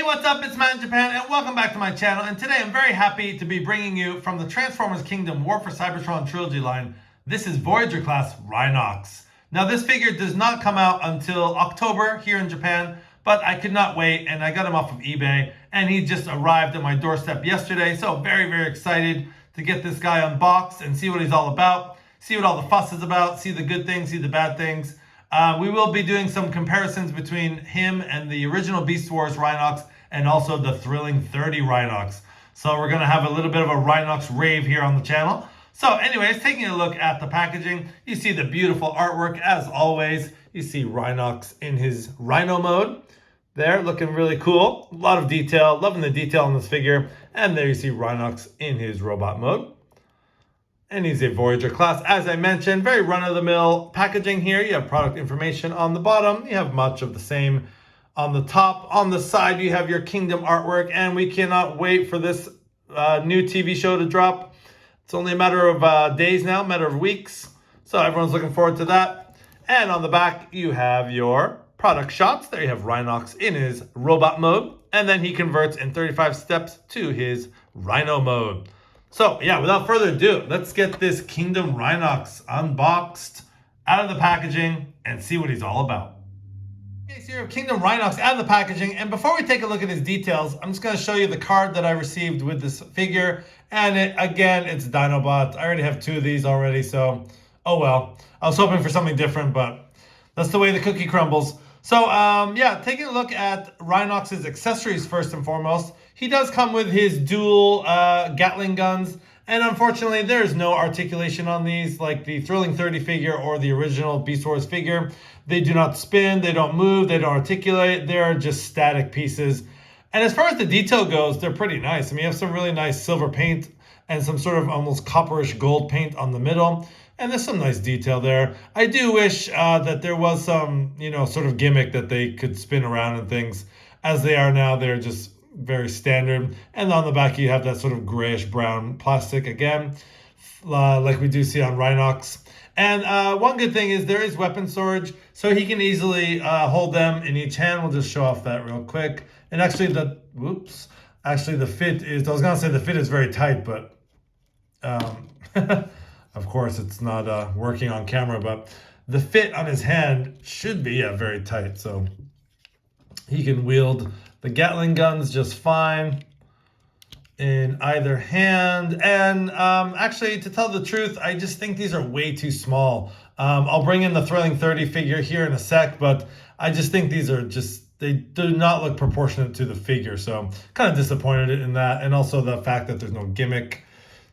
what's up? It's Matt in Japan, and welcome back to my channel. And today I'm very happy to be bringing you from the Transformers Kingdom War for Cybertron trilogy line. This is Voyager class Rhinox. Now this figure does not come out until October here in Japan, but I could not wait, and I got him off of eBay, and he just arrived at my doorstep yesterday. So very excited to get this guy unboxed and see what he's all about, see what all the fuss is about, see the good things, see the bad things. We will be doing some comparisons between him and the original Beast Wars Rhinox and also the Thrilling 30 Rhinox. So we're going to have a little bit of a Rhinox rave here on the channel. So anyways, taking a look at the packaging, you see the beautiful artwork as always. You see Rhinox in his Rhino mode. There, looking really cool. A lot of detail, loving the detail on this figure. And there you see Rhinox in his robot mode. And he's a Voyager class, as I mentioned, very run-of-the-mill packaging here. You have product information on the bottom. You have much of the same on the top. On the side, you have your Kingdom artwork, and we cannot wait for this new TV show to drop. It's only a matter of days now, a matter of weeks. So everyone's looking forward to that. And on the back, you have your product shots. There you have Rhinox in his robot mode, and then he converts in 35 steps to his Rhino mode. So yeah, without further ado, let's get this Kingdom Rhinox unboxed, out of the packaging, and see what he's all about. Okay, so you have Kingdom Rhinox out of the packaging, and before we take a look at his details, I'm just going to show you the card that I received with this figure. And again, it's Dinobot. I already have two of these already, so oh well. I was hoping for something different, but that's the way the cookie crumbles. So yeah, taking a look at Rhinox's accessories first and foremost. He does come with his dual Gatling guns, and unfortunately there is no articulation on these like the Thrilling 30 figure or the original Beast Wars figure. They do not spin, they don't move, they don't articulate, they're just static pieces. And as far as the detail goes, they're pretty nice. I mean, you have some really nice silver paint and some sort of almost copperish gold paint on the middle. And there's some nice detail there. I do wish that there was some, sort of gimmick that they could spin around and things. As they are now, they're just very standard. And on the back, you have that sort of grayish brown plastic again, like we do see on Rhinox. And one good thing is there is weapon storage, so he can easily hold them in each hand. We'll just show off that real quick. And actually the fit is, I was gonna say the fit is very tight, but of course it's not working on camera, but the fit on his hand should be very tight. So he can wield the Gatling guns just fine in either hand. And actually, to tell the truth, I just think these are way too small. I'll bring in the Thrilling 30 figure here in a sec, but I just think these are they do not look proportionate to the figure. So kind of disappointed in that. And also the fact that there's no gimmick.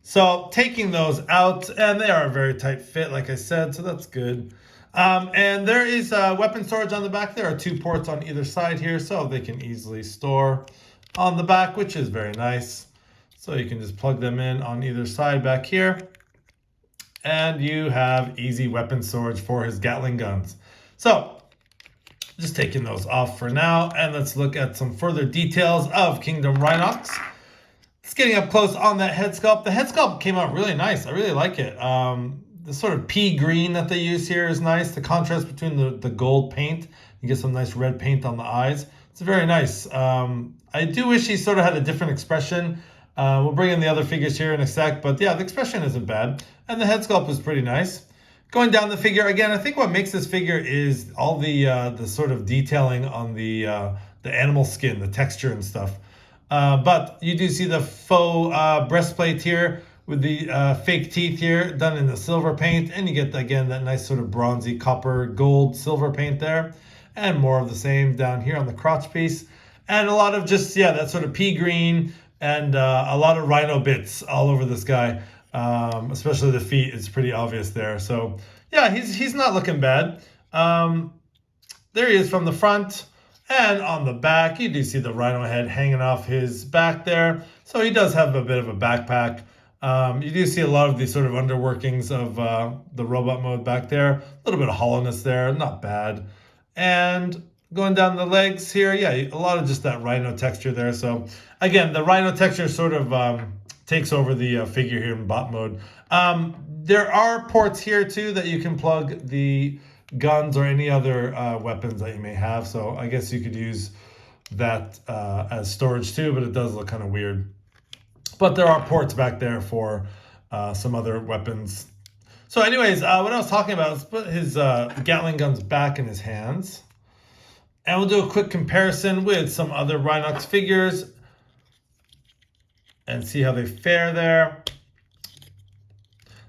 So taking those out, and they are a very tight fit, like I said, so that's good. And there is weapon storage on the back. There are two ports on either side here, so they can easily store on the back, which is very nice. So you can just plug them in on either side back here. And you have easy weapon storage for his Gatling guns. So just taking those off for now, and let's look at some further details of Kingdom Rhinox. Just getting up close on that head sculpt. The head sculpt came out really nice. I really like it. The sort of pea green that they use here is nice. The contrast between the gold paint. You get some nice red paint on the eyes. It's very nice. I do wish he sort of had a different expression. We'll bring in the other figures here in a sec. But yeah, the expression isn't bad. And the head sculpt is pretty nice. Going down the figure, again, I think what makes this figure is all the sort of detailing on the animal skin, the texture and stuff. But you do see the faux breastplate here with the fake teeth here done in the silver paint. And you get, again, that nice sort of bronzy copper gold silver paint there. And more of the same down here on the crotch piece. And a lot of just, that sort of pea green and a lot of rhino bits all over this guy. Especially the feet, it's pretty obvious there. So yeah, he's not looking bad. There he is from the front. And on the back, you do see the rhino head hanging off his back there. So he does have a bit of a backpack. You do see a lot of these sort of underworkings of the robot mode back there. A little bit of hollowness there, not bad. And going down the legs here, a lot of just that rhino texture there. So again, the rhino texture sort of takes over the figure here in bot mode. There are ports here too that you can plug the guns or any other weapons that you may have. So I guess you could use that as storage too, but it does look kind of weird. But there are ports back there for some other weapons. So anyways, what I was talking about is put his Gatling guns back in his hands. And we'll do a quick comparison with some other Rhinox figures and see how they fare there.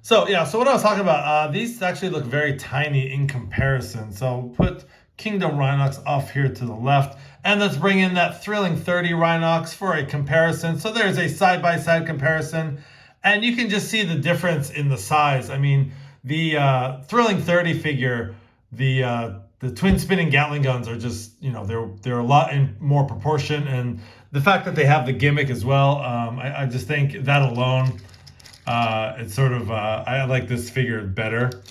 So yeah, so what I was talking about, these actually look very tiny in comparison. So we'll put Kingdom Rhinox off here to the left. And let's bring in that Thrilling 30 Rhinox for a comparison. So there's a side-by-side comparison. And you can just see the difference in the size. I mean, the Thrilling 30 figure, the twin spinning Gatling guns are just, you know, they're a lot in more proportion. And the fact that they have the gimmick as well, I just think that alone, it's sort of, I like this figure better.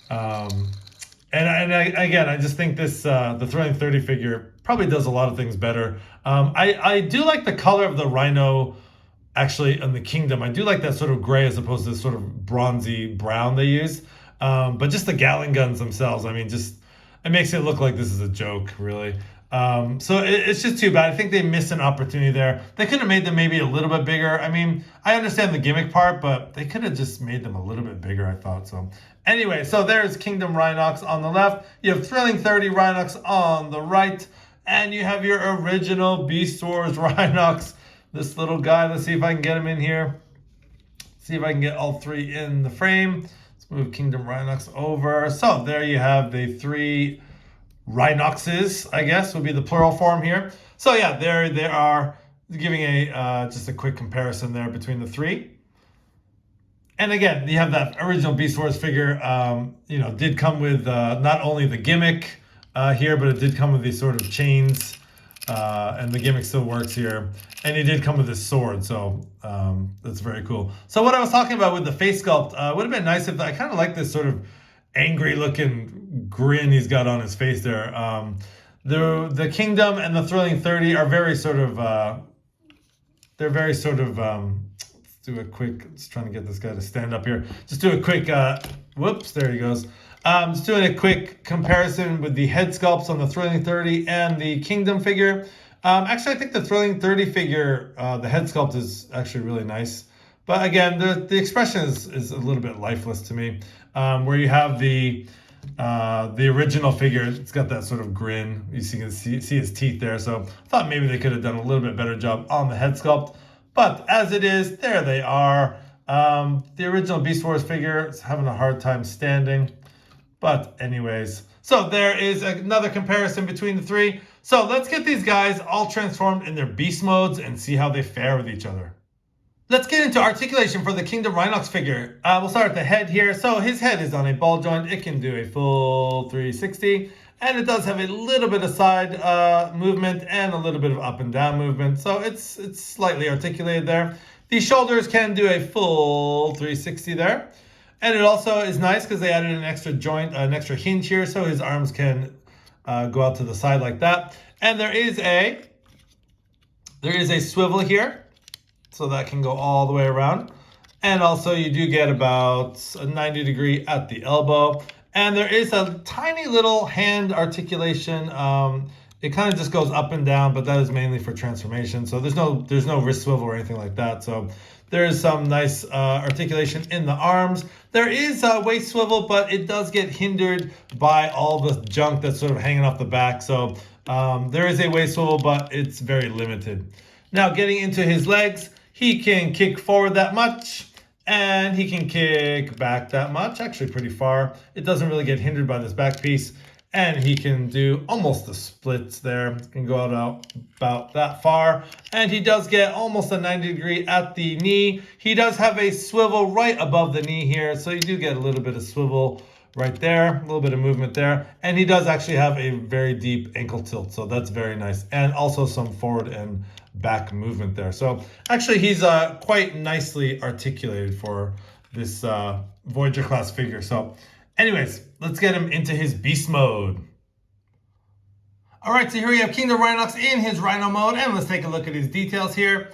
Again, I just think this, the Thrilling 30 figure probably does a lot of things better. I do like the color of the Rhino, actually, in the Kingdom. I do like that sort of gray as opposed to this sort of bronzy brown they use. But just the Gatling guns themselves, I mean, just, it makes it look like this is a joke, really. So it's just too bad. I think they missed an opportunity there. They could have made them maybe a little bit bigger. I mean, I understand the gimmick part, but they could have just made them a little bit bigger, I thought. So anyway, so there's Kingdom Rhinox on the left. You have Thrilling 30 Rhinox on the right. And you have your original Beast Wars Rhinox, this little guy. Let's see if I can get him in here. See if I can get all three in the frame. Let's move Kingdom Rhinox over. So there you have the three Rhinoxes, I guess, would be the plural form here. So yeah, there they are, giving a just a quick comparison there between the three. And again, you have that original Beast Wars figure, you know, did come with not only the gimmick here, but it did come with these sort of chains, and the gimmick still works here. And he did come with this sword, so that's very cool. So what I was talking about with the face sculpt, would have been nice if I kind of like this sort of angry looking grin he's got on his face there. The Kingdom and the Thrilling 30 are very sort of, they're very sort of, let's do a quick, just trying to get this guy to stand up here. Just do a quick, whoops, there he goes. Just doing a quick comparison with the head sculpts on the Thrilling 30 and the Kingdom figure. Actually, I think the Thrilling 30 figure, the head sculpt is actually really nice. But again, the expression is a little bit lifeless to me. Where you have the original figure, it's got that sort of grin. You can see his teeth there. So I thought maybe they could have done a little bit better job on the head sculpt. But as it is, there they are. The original Beast Wars figure is having a hard time standing. But anyways, so there is another comparison between the three. So let's get these guys all transformed in their beast modes and see how they fare with each other. Let's get into articulation for the Kingdom Rhinox figure. We'll start at the head here. So his head is on a ball joint. It can do a full 360. And it does have a little bit of side movement and a little bit of up and down movement. So it's slightly articulated there. The shoulders can do a full 360 there. And it also is nice because they added an extra joint, an extra hinge here, so his arms can go out to the side like that. And there is a swivel here, so that can go all the way around. And also you do get about a 90 degree at the elbow. And there is a tiny little hand articulation. It kind of just goes up and down, but that is mainly for transformation. So there's no wrist swivel or anything like that. So there is some nice articulation in the arms. There is a waist swivel, but it does get hindered by all the junk that's sort of hanging off the back. So there is a waist swivel, but it's very limited. Now getting into his legs, he can kick forward that much, and he can kick back that much, actually pretty far. It doesn't really get hindered by this back piece. And he can do almost the splits there. Can go out about that far. And he does get almost a 90 degree at the knee. He does have a swivel right above the knee here. So you do get a little bit of swivel right there. A little bit of movement there. And he does actually have a very deep ankle tilt. So that's very nice. And also some forward and back movement there. So actually he's quite nicely articulated for this Voyager class figure. So anyways, let's get him into his beast mode. All right, so here we have Kingdom Rhinox in his Rhino mode, and let's take a look at his details here.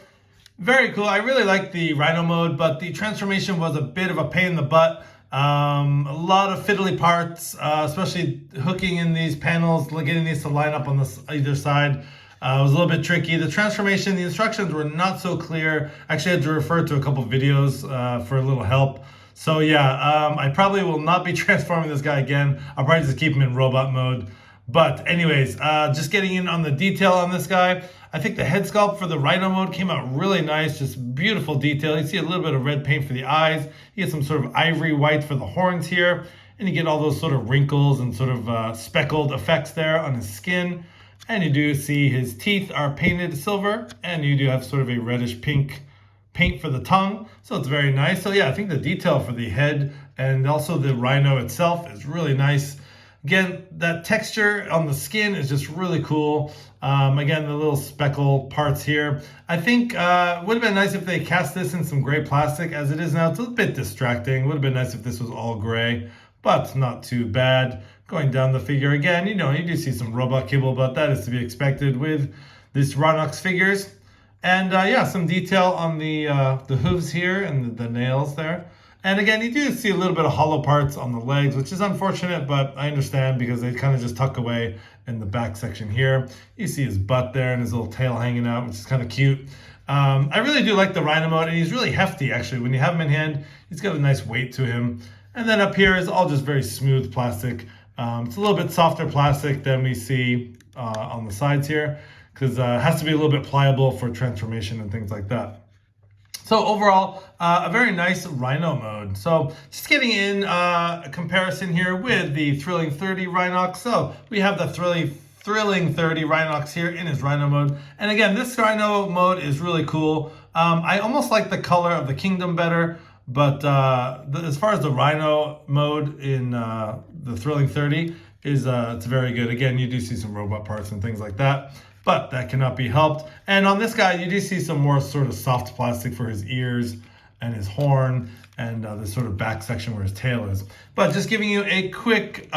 Very cool. I really like the Rhino mode, but the transformation was a bit of a pain in the butt. A lot of fiddly parts, especially hooking in these panels, getting these to line up on either side. It was a little bit tricky. The transformation, the instructions were not so clear. Actually, I had to refer to a couple videos for a little help. So yeah, I probably will not be transforming this guy again. I'll probably just keep him in robot mode. But anyways, just getting in on the detail on this guy. I think the head sculpt for the Rhino mode came out really nice, just beautiful detail. You see a little bit of red paint for the eyes. You get some sort of ivory white for the horns here. And you get all those sort of wrinkles and sort of speckled effects there on his skin. And you do see his teeth are painted silver. And you do have sort of a reddish pink paint for the tongue. So it's very nice. So yeah, I think the detail for the head and also the Rhino itself is really nice. Again, that texture on the skin is just really cool. Again, the little speckle parts here. I think it would have been nice if they cast this in some gray plastic. As it is now, it's a bit distracting. It would have been nice if this was all gray, but not too bad. Going down the figure again, you do see some robot kibble, but that is to be expected with these Rhinox figures. And yeah, some detail on the hooves here and the nails there. And again, you do see a little bit of hollow parts on the legs, which is unfortunate, but I understand because they kind of just tuck away in the back section here. You see his butt there and his little tail hanging out, which is kind of cute. I really do like the Rhino mode, and he's really hefty, actually. When you have him in hand, he's got a nice weight to him. And then up here is all just very smooth plastic. It's a little bit softer plastic than we see on the sides here, because it has to be a little bit pliable for transformation and things like that. So overall, a very nice Rhino mode. So just getting in a comparison here with the Thrilling 30 Rhinox. So we have the Thrilling 30 Rhinox here in his Rhino mode. And again, this Rhino mode is really cool. I almost like the color of the Kingdom better, but as far as the Rhino mode in the Thrilling 30 is it's very good. Again, you do see some robot parts and things like that, but that cannot be helped. And on this guy, you do see some more sort of soft plastic for his ears and his horn and this sort of back section where his tail is. But just giving you a quick,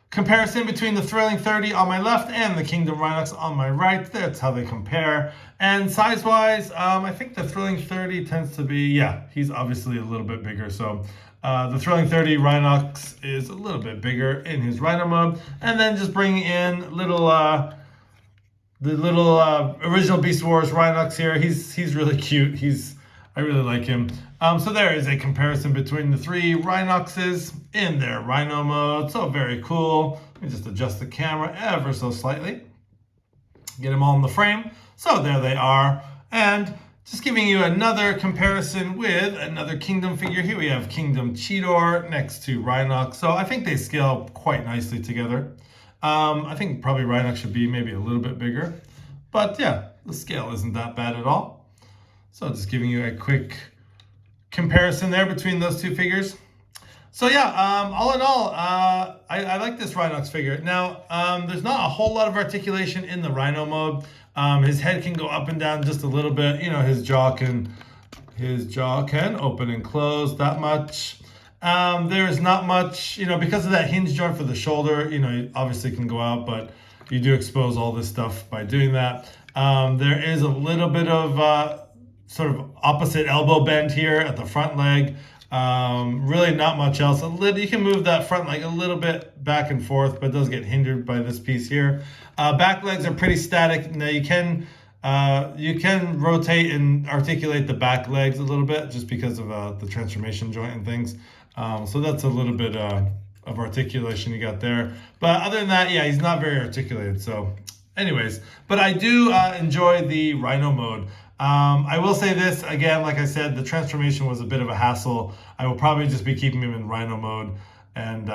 comparison between the Thrilling 30 on my left and the Kingdom Rhinox on my right. That's how they compare. And size-wise, I think the Thrilling 30 tends to be, yeah, he's obviously a little bit bigger. So the Thrilling 30 Rhinox is a little bit bigger in his Rhino mode. And then just bringing in the little original Beast Wars Rhinox here. He's really cute. I really like him. So there is a comparison between the three Rhinoxes in their Rhino mode. So very cool. Let me just adjust the camera ever so slightly. Get them all in the frame. So there they are. And just giving you another comparison with another Kingdom figure. Here we have Kingdom Cheetor next to Rhinox. So I think they scale quite nicely together. I think probably Rhinox should be maybe a little bit bigger. But yeah, the scale isn't that bad at all. So just giving you a quick comparison there between those two figures. So yeah, all in all, I like this Rhinox figure. Now, there's not a whole lot of articulation in the Rhino mode. His head can go up and down just a little bit. His jaw can open and close that much. There is not much, because of that hinge joint for the shoulder, it obviously can go out, but you do expose all this stuff by doing that. There is a little bit of sort of opposite elbow bend here at the front leg. Really not much else. You can move that front leg a little bit back and forth, but it does get hindered by this piece here. Back legs are pretty static. Now you can rotate and articulate the back legs a little bit just because of the transformation joint and things. So that's a little bit of articulation you got there. But other than that, yeah, he's not very articulated. So anyways, but I do enjoy the Rhino mode. I will say this, again, like I said, the transformation was a bit of a hassle. I will probably just be keeping him in Rhino mode and,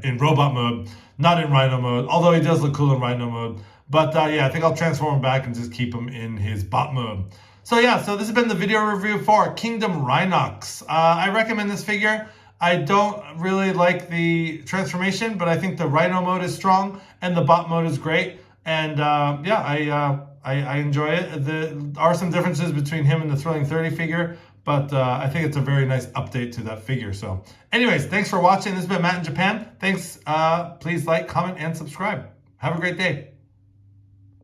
in robot mode, not in Rhino mode, although he does look cool in Rhino mode. But yeah, I think I'll transform him back and just keep him in his bot mode. So yeah, so this has been the video review for Kingdom Rhinox. I recommend this figure. I don't really like the transformation, but I think the Rhino mode is strong and the bot mode is great. And yeah, I enjoy it. There are some differences between him and the Thrilling 30 figure, but I think it's a very nice update to that figure. So anyways, thanks for watching. This has been Matt in Japan. Thanks. Please like, comment, and subscribe. Have a great day.